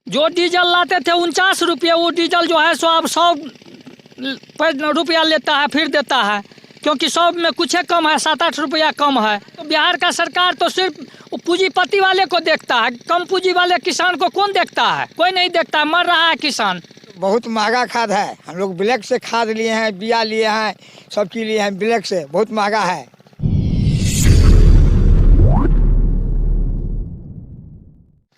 जो डीजल लाते थे 49 रुपये, वो डीजल जो है सो अब 100 रुपया लेता है, फिर देता है, क्योंकि 100 में कुछ कम है, 7-8 रुपया कम है। तो बिहार का सरकार तो सिर्फ पूंजीपति वाले को देखता है, कम पूंजी वाले किसान को कौन देखता है? कोई नहीं देखता है, मर रहा है किसान। बहुत महंगा खाद है, हम लोग ब्लैक से खाद लिए हैं, बिया लिए हैं, सब चीज लिए हैं ब्लैक से, बहुत महंगा है।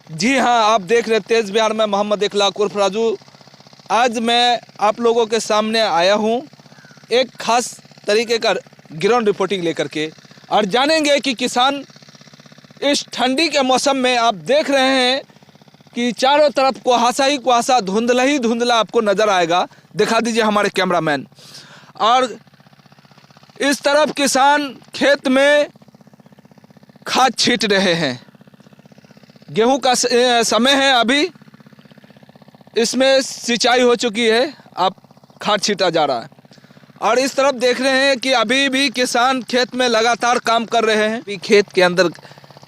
जी हाँ, आप देख रहे तेज बिहार में मोहम्मद इखलाक उर्फ राजू। आज मैं आप लोगों के सामने आया हूँ एक खास तरीके का ग्राउंड रिपोर्टिंग लेकर के, और जानेंगे कि किसान इस ठंडी के मौसम में, आप देख रहे हैं कि चारों तरफ कुहासा ही कुहासा, धुंधला ही धुंधला आपको नज़र आएगा। दिखा दीजिए हमारे कैमरामैन। और इस तरफ किसान खेत में खाद छींट रहे हैं। गेहूं का समय है, अभी इसमें सिंचाई हो चुकी है, अब खाद छींटा जा रहा है। और इस तरफ देख रहे हैं कि अभी भी किसान खेत में लगातार काम कर रहे हैं। अभी खेत के अंदर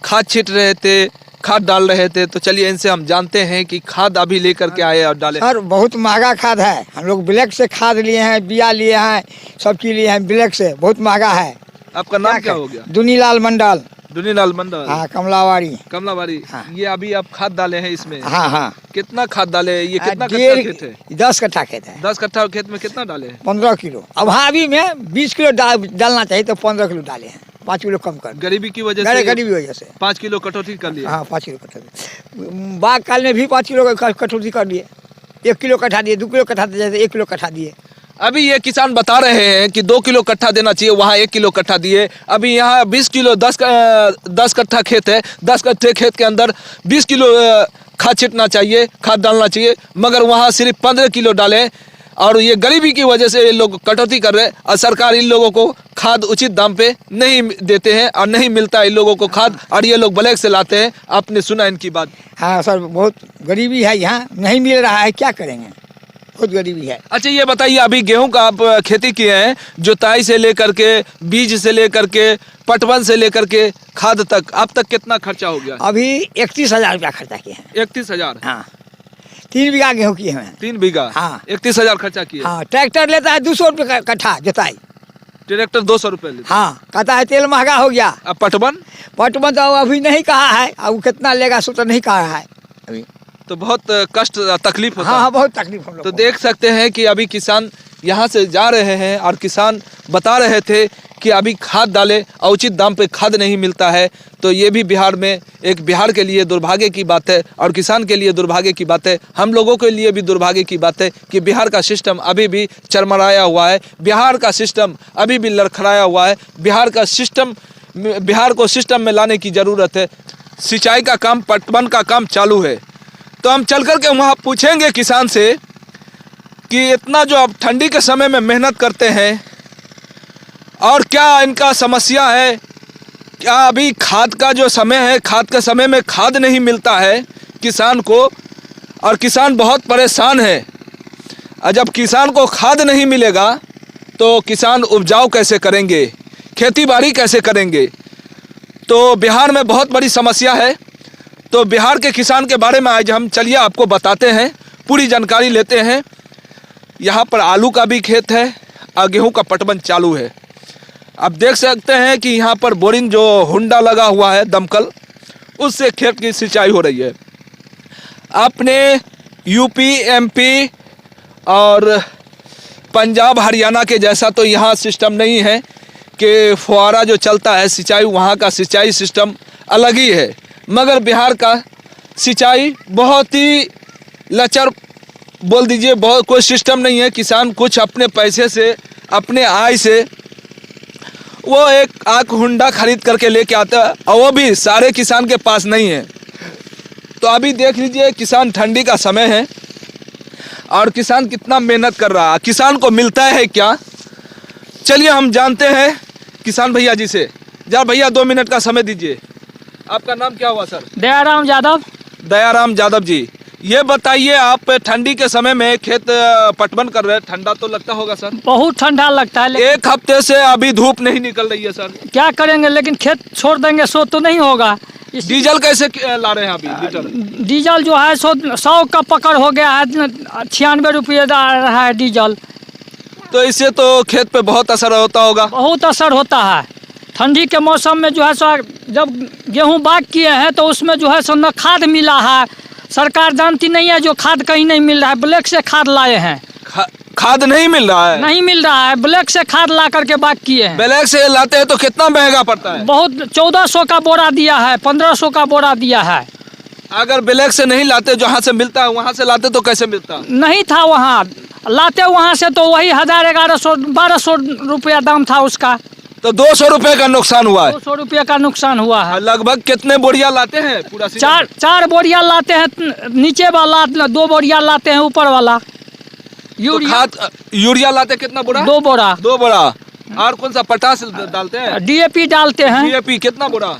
खाद छींट रहे थे, खाद डाल रहे थे। तो चलिए इनसे हम जानते हैं कि खाद अभी लेकर के आए और डाले। सर बहुत महंगा खाद है, हम लोग ब्लैक से खाद लिए हैं, बिया लिए हैं, सब चीज लिए हैं ब्लैक से, बहुत महंगा है। आपका नाम क्या हो गया? दुनीलाल मंडल। दुनीलाल मंडल। हाँ, कमलावाड़ी। कमलावाड़ी। हाँ। ये अभी आप खाद डाले हैं इसमें? हाँ हाँ। कितना खाद डाले? ये कितना कट्ठा खेत है? 10 कट्ठा खेत है। 10 कट्ठा खेत में कितना डाले हैं? 15 किलो। अब हाँ, अभी में 20 किलो डालना चाहिए, तो 15 किलो डाले हैं, 5 किलो कम कर। गरीबी की वजह से? गरीबी वजह से 5 किलो कटौती कर लिया। हाँ, 5 किलो कटौती। बाग काल में भी 5 किलो कटौती कर लिए, 1 किलो कट्ठा दिए, 2 किलो कट्ठा दिए, 1 किलो कट्ठा दिए। अभी ये किसान बता रहे हैं कि 2 किलो कट्ठा देना चाहिए, वहाँ 1 किलो कट्ठा दिए। अभी यहाँ 20 किलो 10 कट्ठा खेत है, 10 कट्ठे खेत के अंदर 20 किलो खाद छिटना चाहिए, खाद डालना चाहिए, मगर वहाँ सिर्फ 15 किलो डालें। और ये गरीबी की वजह से ये लोग कटौती कर रहे हैं, और सरकार इन लोगों को खाद उचित दाम पे नहीं देते हैं और नहीं मिलता इन लोगों को खाद, और ये लोग ब्लैक से लाते हैं। आपने सुना इनकी बात? हाँ सर, बहुत गरीबी है, यहाँ नहीं मिल रहा है, क्या करेंगे, बहुत गरीबी है। अच्छा ये बताइए, अभी गेहूं का आप खेती किए हैं, जुताई से लेकर के, बीज से लेकर के, पटवन से लेकर के, खाद तक, अब तक कितना खर्चा हो गया? अभी 31,000 रुपया खर्चा किए हैं। 31,000? हाँ, 3 बीघा गेहूँ किए हैं। 3 बीघा? हाँ। 31,000 खर्चा किए। हाँ, ट्रैक्टर लेता है 200 रुपये कट्ठा जुताई। ट्रैक्टर 200 रुपये लेता? हाँ, कहता है तेल महंगा हो गया। अब पटवन? पटवन तो अभी नहीं कहा है, अब कितना लेगा सो तो नहीं कहा है अभी। तो बहुत कष्ट तकलीफ होता हाँ है। हाँ, बहुत तकलीफ हम लोग तो को। देख सकते हैं कि अभी किसान यहाँ से जा रहे हैं, और किसान बता रहे थे कि अभी खाद डाले, उचित दाम पे खाद नहीं मिलता है। तो ये भी बिहार में, एक बिहार के लिए दुर्भाग्य की बात है, और किसान के लिए दुर्भाग्य की बात है, हम लोगों के लिए भी दुर्भाग्य की बात है कि बिहार का सिस्टम अभी भी चरमराया हुआ है, बिहार का सिस्टम अभी भी लड़खड़ाया हुआ है। बिहार को सिस्टम में लाने की ज़रूरत है। सिंचाई का काम, पटवन का काम चालू है। तो हम चल कर के वहाँ पूछेंगे किसान से कि इतना जो अब ठंडी के समय में मेहनत करते हैं, और क्या इनका समस्या है, क्या अभी खाद का जो समय है, खाद के समय में खाद नहीं मिलता है किसान को, और किसान बहुत परेशान है। और जब किसान को खाद नहीं मिलेगा तो किसान उपजाऊ कैसे करेंगे, खेती बाड़ी कैसे करेंगे? तो बिहार में बहुत बड़ी समस्या है। तो बिहार के किसान के बारे में आज हम चलिए आपको बताते हैं, पूरी जानकारी लेते हैं। यहाँ पर आलू का भी खेत है और गेहूं का पटवन चालू है। आप देख सकते हैं कि यहाँ पर बोरिंग जो हुंडा लगा हुआ है, दमकल, उससे खेत की सिंचाई हो रही है। आपने यूपी, एमपी और पंजाब, हरियाणा के जैसा तो यहाँ सिस्टम नहीं है कि फुहारा जो चलता है सिंचाई, वहाँ का सिंचाई सिस्टम अलग ही है। मगर बिहार का सिंचाई बहुत ही लचर बोल दीजिए, बहुत कोई सिस्टम नहीं है। किसान कुछ अपने पैसे से, अपने आय से वो एक आग हुंडा खरीद करके लेके आता है, और वो भी सारे किसान के पास नहीं है। तो अभी देख लीजिए, किसान, ठंडी का समय है और किसान कितना मेहनत कर रहा है, किसान को मिलता है क्या? चलिए हम जानते हैं किसान भैया जी से। जा भैया 2 मिनट का समय दीजिए। आपका नाम क्या हुआ सर? दयाराम यादव। दयाराम यादव जी, ये बताइए, आप ठंडी के समय में खेत पटवन कर रहे हैं, ठंडा तो लगता होगा सर? बहुत ठंडा लगता है, लेकिन 1 हफ्ते से अभी धूप नहीं निकल रही है सर। क्या करेंगे, लेकिन खेत छोड़ देंगे सो तो नहीं होगा। डीजल कैसे ला रहे हैं अभी लीटर? डीजल जो है 100 का पकड़ हो गया है, 96 रुपये आ रहा है डीजल। तो इससे तो खेत पे बहुत असर होता होगा। बहुत असर होता है। ठंडी के मौसम में जो है सो जब गेहूं बाग किए हैं तो उसमें जो है सो न खाद मिला है, सरकार जानती नहीं है, जो खाद कहीं नहीं मिल रहा है, ब्लैक से खाद लाए हैं। खाद नहीं मिल रहा है? नहीं मिल रहा है, ब्लैक से खाद ला करके बाग किए हैं। ब्लैक से लाते हैं तो कितना महंगा पड़ता है? बहुत 1400 का बोरा दिया है, 1500 का बोरा दिया है। अगर ब्लैक से नहीं लाते, जहाँ से मिलता है वहाँ से लाते तो कैसे मिलता? नहीं था वहाँ, लाते वहाँ से तो वही 1000, 1100, 1200 रुपया दाम था उसका। तो 200 रुपए का नुकसान हुआ है। 200 रुपया का नुकसान हुआ है। लगभग कितने बोरिया लाते हैं पूरा सीजन? चार बोरिया लाते हैं नीचे वाला, 2 बोरिया लाते हैं ऊपर वाला। यूरिया यूरिया लाते कितना बोरा? 2 बोरा। 2 बोरा। और कौन सा पोटाश डालते हैं? डीएपी डालते हैं। डीएपी कितना बोरा?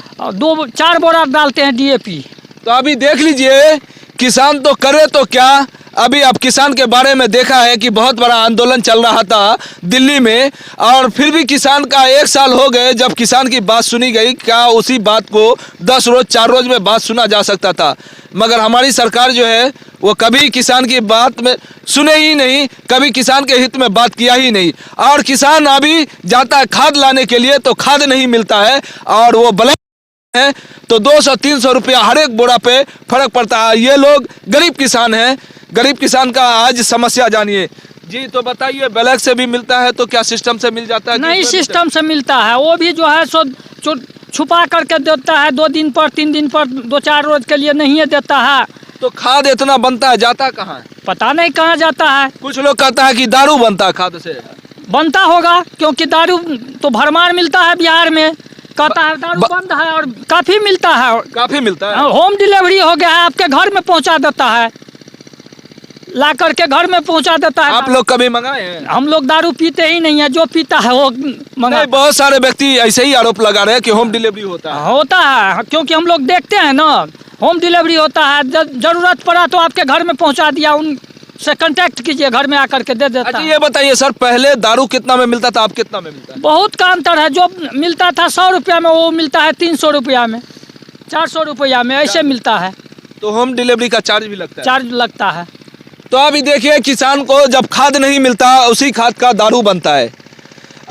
4 बोरा डालते हैं डीएपी। तो अभी देख लीजिए, किसान तो करे तो क्या, अभी अब किसान के बारे में देखा है कि बहुत बड़ा आंदोलन चल रहा था दिल्ली में, और फिर भी किसान का 1 साल हो गए जब किसान की बात सुनी गई। क्या उसी बात को 10 रोज 4 रोज में बात सुना जा सकता था? मगर हमारी सरकार जो है वो कभी किसान की बात में सुने ही नहीं, कभी किसान के हित में बात किया ही नहीं। और किसान अभी जाता है खाद लाने के लिए तो खाद नहीं मिलता है, और वो ब्लैक है तो 200-300 रुपया हर एक बोरा पे फर्क पड़ता है। ये लोग गरीब किसान हैं, गरीब किसान का आज समस्या जानिए जी। तो बताइए, ब्लैक से भी मिलता है तो क्या सिस्टम से मिल जाता है? नहीं, सिस्टम से मिलता है, वो भी जो है सो छुपा करके देता है, 2 दिन पर 3 दिन पर, 2-4 रोज के लिए नहीं देता है। तो खाद इतना बनता है, जाता कहाँ है? पता नहीं कहाँ जाता है। कुछ लोग कहता है कि दारू बनता है खाद से। बनता होगा, क्योंकि दारू तो भरमार मिलता है बिहार में। कहता है दारू बंद है, और काफी मिलता है। काफी मिलता है। होम डिलीवरी हो गया है, आपके घर में पहुंचा देता है, ला करके घर में पहुंचा देता है। आप लोग कभी मंगाए हैं? हम लोग दारू पीते ही नहीं है, जो पीता है वो मंगा। नहीं, बहुत सारे व्यक्ति ऐसे ही आरोप लगा रहे हैं कि होम डिलीवरी होता है। होता है, क्योंकि हम लोग देखते हैं ना, होम डिलीवरी होता है। जरूरत पड़ा तो आपके घर में पहुंचा दिया, उनसे कांटेक्ट कीजिए, घर में आकर के दे देता अच्छा, है। ये बताइए सर, पहले दारू कितना में मिलता था, अब कितना में मिलता है? बहुत का अंतर है। जो मिलता था 100 रुपया में, वो मिलता है 300 रुपया में, 400 रुपया में, ऐसे मिलता है। तो होम डिलीवरी का चार्ज भी लगता है? चार्ज लगता है। तो अभी देखिए, किसान को जब खाद नहीं मिलता, उसी खाद का दारू बनता है,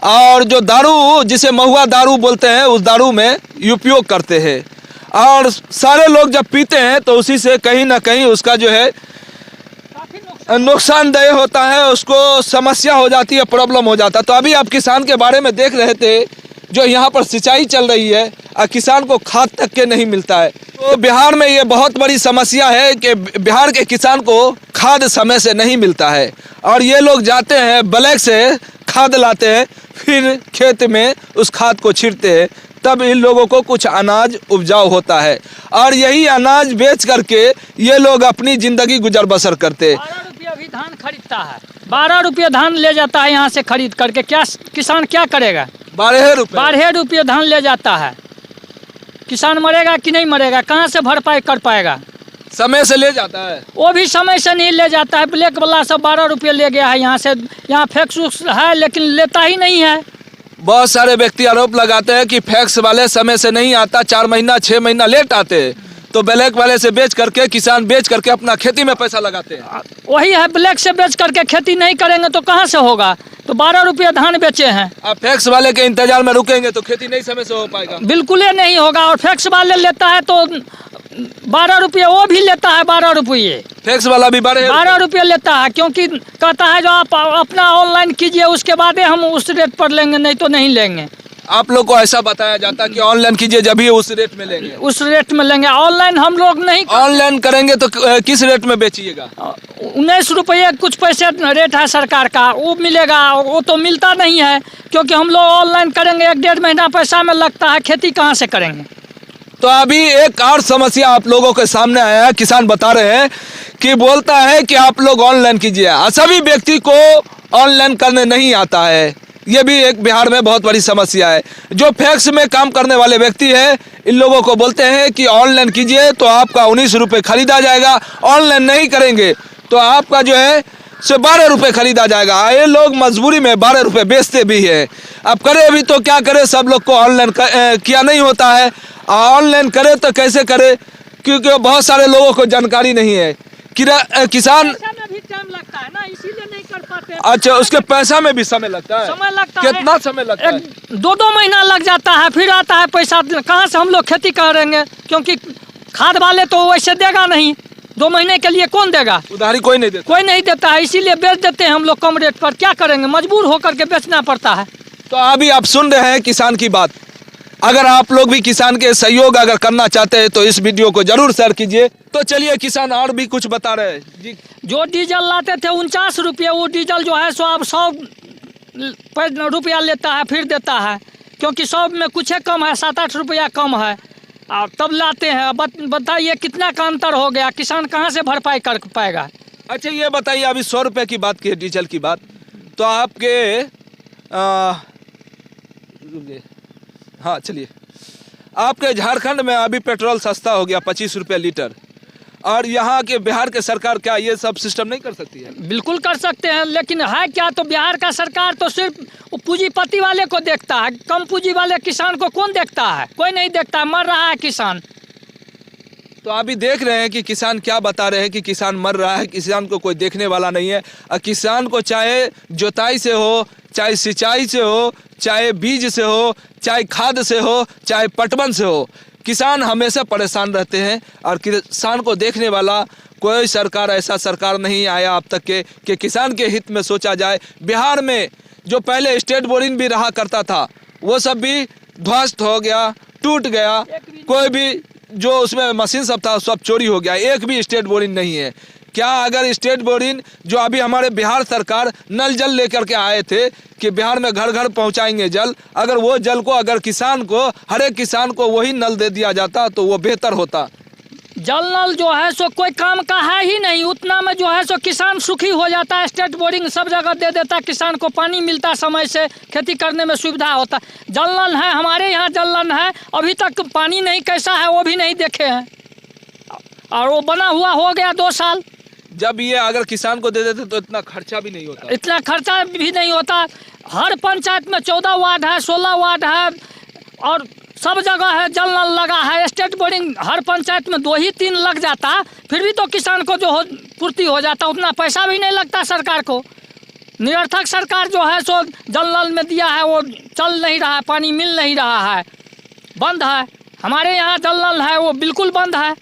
और जो दारू जिसे महुआ दारू बोलते हैं, उस दारू में उपयोग करते हैं, और सारे लोग जब पीते हैं तो उसी से कहीं ना कहीं उसका जो है नुकसानदेह होता है, उसको समस्या हो जाती है, प्रॉब्लम हो जाता है। तो अभी आप किसान के बारे में देख रहे थे, जो यहाँ पर सिंचाई चल रही है और किसान को खाद तक के नहीं मिलता है। तो बिहार में ये बहुत बड़ी समस्या है कि बिहार के किसान को खाद समय से नहीं मिलता है, और ये लोग जाते हैं ब्लैक से खाद लाते हैं, फिर खेत में उस खाद को छिड़ते हैं, तब इन लोगों को कुछ अनाज उपजाऊ होता है, और यही अनाज बेच करके ये लोग अपनी जिंदगी गुजर बसर करते हैं। 12 रुपया भी धान खरीदता है, 12 रुपये धान ले जाता है यहाँ से खरीद करके। क्या किसान क्या करेगा? 12 रुपये 12 रुपये धान ले जाता है। किसान मरेगा कि नहीं मरेगा? कहाँ से भरपाई कर पाएगा? समय से ले जाता है, वो भी समय से नहीं ले जाता है। ब्लैक वाला सब 12 रुपये ले गया है यहाँ से। यहाँ फैक्स है लेकिन लेता ही नहीं है। बहुत सारे व्यक्ति आरोप लगाते हैं कि फैक्स वाले समय से नहीं आता, 4 महीना 6 महीना लेट आते हैं, तो ब्लैक वाले से बेच करके किसान बेच करके अपना खेती में पैसा लगाते हैं। वही है, ब्लैक से बेच करके खेती नहीं करेंगे तो कहाँ से होगा? तो 12 रुपये धान बेचे हैं। आप फैक्स वाले के इंतजार में रुकेंगे तो खेती नहीं समय से हो पाएगा, बिल्कुल ही नहीं होगा। और फैक्स वाले लेता है तो 12 रुपये, वो भी लेता है 12 रुपये। फैक्स वाला भी 12 रुपये लेता है, क्योंकि कहता है जो आप अपना ऑनलाइन कीजिए, उसके बाद हम उस रेट पर लेंगे, नहीं तो नहीं लेंगे। आप लोग को ऐसा बताया जाता है कि ऑनलाइन कीजिए, जब ही उस रेट में लेंगे। उस रेट में लेंगे। ऑनलाइन हम लोग नहीं। ऑनलाइन करेंगे तो किस रेट में बेचिएगा? 19 रुपये कुछ पैसे रेट है सरकार का, वो मिलेगा। वो तो मिलता नहीं है, क्योंकि हम लोग ऑनलाइन करेंगे 1-1.5 महीना पैसा में लगता है, खेती कहाँ से करेंगे? तो अभी एक और समस्या आप लोगों के सामने आया है। किसान बता रहे हैं कि बोलता है कि आप लोग ऑनलाइन कीजिए, सभी व्यक्ति को ऑनलाइन करने नहीं आता है। ये भी एक बिहार में बहुत बड़ी समस्या है। जो फैक्स में काम करने वाले व्यक्ति हैं, इन लोगों को बोलते हैं कि ऑनलाइन कीजिए तो आपका 19 रुपये खरीदा जाएगा, ऑनलाइन नहीं करेंगे तो आपका जो है से 12 रुपये खरीदा जाएगा। ये लोग मजबूरी में 12 रुपये बेचते भी हैं। अब करे भी तो क्या करे, सब लोग को ऑनलाइन किया नहीं होता है। ऑनलाइन करे तो कैसे करे, क्योंकि बहुत सारे लोगों को जानकारी नहीं है। किसान पैसा में भी टाइम लगता है ना, इसीलिए नहीं कर पाते। अच्छा, उसके पैसा में भी समय लगता है। समय लगता है। कितना समय लगता है? 2-2 महीना लग जाता है, फिर आता है पैसा। कहाँ से हम लोग खेती करेंगे, क्योंकि खाद वाले तो वैसे देगा नहीं। 2 महीने के लिए कौन देगा? उधारी कोई नहीं देता। कोई नहीं देता है, इसीलिए बेच देते हैं हम लोग कम रेट पर। क्या करेंगे, मजबूर होकर के बेचना पड़ता है। तो अभी आप सुन रहे हैं किसान की बात। अगर आप लोग भी किसान के सहयोग अगर करना चाहते हैं तो इस वीडियो को जरूर शेयर कीजिए। तो चलिए, किसान और भी कुछ बता रहे हैं जी। जो डीजल लाते थे 49 रुपये, वो डीजल जो है सो अब 100 रुपया लेता है, फिर देता है। क्योंकि 100 में कुछ कम है, 7-8 रुपया कम है, और तब लाते हैं। बताइए कितना का अंतर हो गया, किसान कहाँ से भरपाई कर पाएगा? अच्छा, ये बताइए, अभी 100 रुपये की बात की है, डीजल की बात, तो आपके हाँ चलिए, आपके झारखंड में अभी पेट्रोल सस्ता हो गया 25 रुपये लीटर, और यहाँ के बिहार के सरकार क्या ये सब सिस्टम नहीं कर सकती है? बिल्कुल कर सकते हैं, लेकिन है क्या, तो बिहार का सरकार तो सिर्फ पूंजीपति वाले को देखता है। कम पूंजी वाले किसान को कौन देखता है? कोई नहीं देखता है, मर रहा है किसान। तो अभी देख रहे हैं कि किसान क्या बता रहे हैं कि किसान मर रहा है, किसान को कोई देखने वाला नहीं है। और किसान को चाहे जोताई से हो, चाहे सिंचाई से हो, चाहे बीज से हो, चाहे खाद से हो, चाहे पटवन से हो, किसान हमेशा परेशान रहते हैं। और किसान को देखने वाला कोई सरकार, ऐसा सरकार नहीं आया अब तक के कि किसान के हित में सोचा जाए। बिहार में जो पहले स्टेट बोरिंग भी रहा करता था, वो सब भी ध्वस्त हो गया, टूट गया। कोई भी जो उसमें मशीन सब था सब चोरी हो गया, एक भी स्टेट बोरिंग नहीं है। क्या अगर स्टेट बोरिंग जो अभी हमारे बिहार सरकार नल जल लेकर के आए थे कि बिहार में घर घर पहुंचाएंगे जल, अगर वो जल को अगर किसान को, हर एक किसान को वही नल दे दिया जाता तो वो बेहतर होता। जल नल जो है सो कोई काम का है ही नहीं, उतना में जो है सो किसान सुखी हो जाता है। स्टेट बोरिंग सब जगह दे देता, किसान को पानी मिलता, समय से खेती करने में सुविधा होता। जल नल है, हमारे यहाँ जल नल है, अभी तक पानी नहीं कैसा है वो भी नहीं देखे हैं, और वो बना हुआ हो गया 2 साल। जब ये अगर किसान को दे देते तो इतना खर्चा भी नहीं होता। इतना खर्चा भी नहीं होता। हर पंचायत में 14 वार्ड है, 16 वार्ड है, और सब जगह है जल नल लगा है। स्टेट बोरिंग हर पंचायत में 2 ही 3 लग जाता, फिर भी तो किसान को जो हो पूर्ति हो जाता। उतना पैसा भी नहीं लगता सरकार को। निरर्थक सरकार जो है सो जल नल में दिया है, वो चल नहीं रहा है, पानी मिल नहीं रहा है, बंद है। हमारे यहाँ जल नल है, वो बिल्कुल बंद है।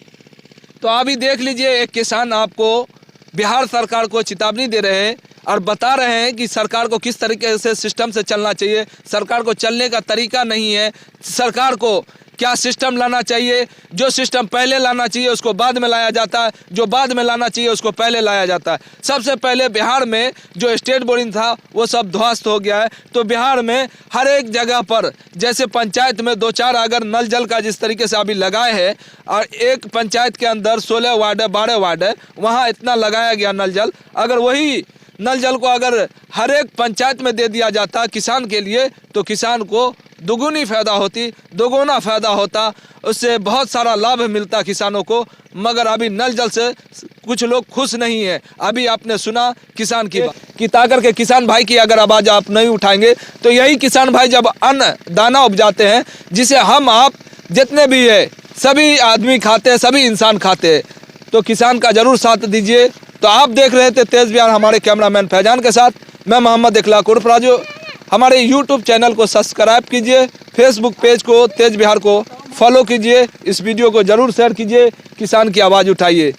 तो अभी देख लीजिए, एक किसान आपको बिहार सरकार को चेतावनी दे रहे हैं और बता रहे हैं कि सरकार को किस तरीके से सिस्टम से चलना चाहिए। सरकार को चलने का तरीका नहीं है। सरकार को क्या सिस्टम लाना चाहिए, जो सिस्टम पहले लाना चाहिए उसको बाद में लाया जाता है, जो बाद में लाना चाहिए उसको पहले लाया जाता है। सबसे पहले बिहार में जो स्टेट बोरिंग था वो सब ध्वस्त हो गया है। तो बिहार में हर एक जगह पर, जैसे पंचायत में 2-4 अगर नल जल का जिस तरीके से अभी लगाए हैं, और एक पंचायत के अंदर 16 वार्ड है, 12 वार्ड है, वहाँ इतना लगाया गया नल जल। अगर वही नल जल को अगर हर एक पंचायत में दे दिया जाता किसान के लिए, तो किसान को दुगुनी फायदा होती, दोगुना फायदा होता, उससे बहुत सारा लाभ मिलता किसानों को। मगर अभी नल जल से कुछ लोग खुश नहीं है। अभी आपने सुना किसान की बात कि ताकर के किसान भाई की अगर आवाज़ आप नहीं उठाएंगे तो यही किसान भाई जब अन्न दाना उपजाते हैं, जिसे हम आप जितने भी है सभी आदमी खाते हैं, सभी इंसान खाते हैं, तो किसान का जरूर साथ दीजिए। तो आप देख रहे थे तेज बिहार, हमारे कैमरामैन फैजान के साथ मैं मोहम्मद इखलाक उर्फ राजू। हमारे यूट्यूब चैनल को सब्सक्राइब कीजिए, फेसबुक पेज को तेज बिहार को फॉलो कीजिए, इस वीडियो को जरूर शेयर कीजिए, किसान की आवाज़ उठाइए।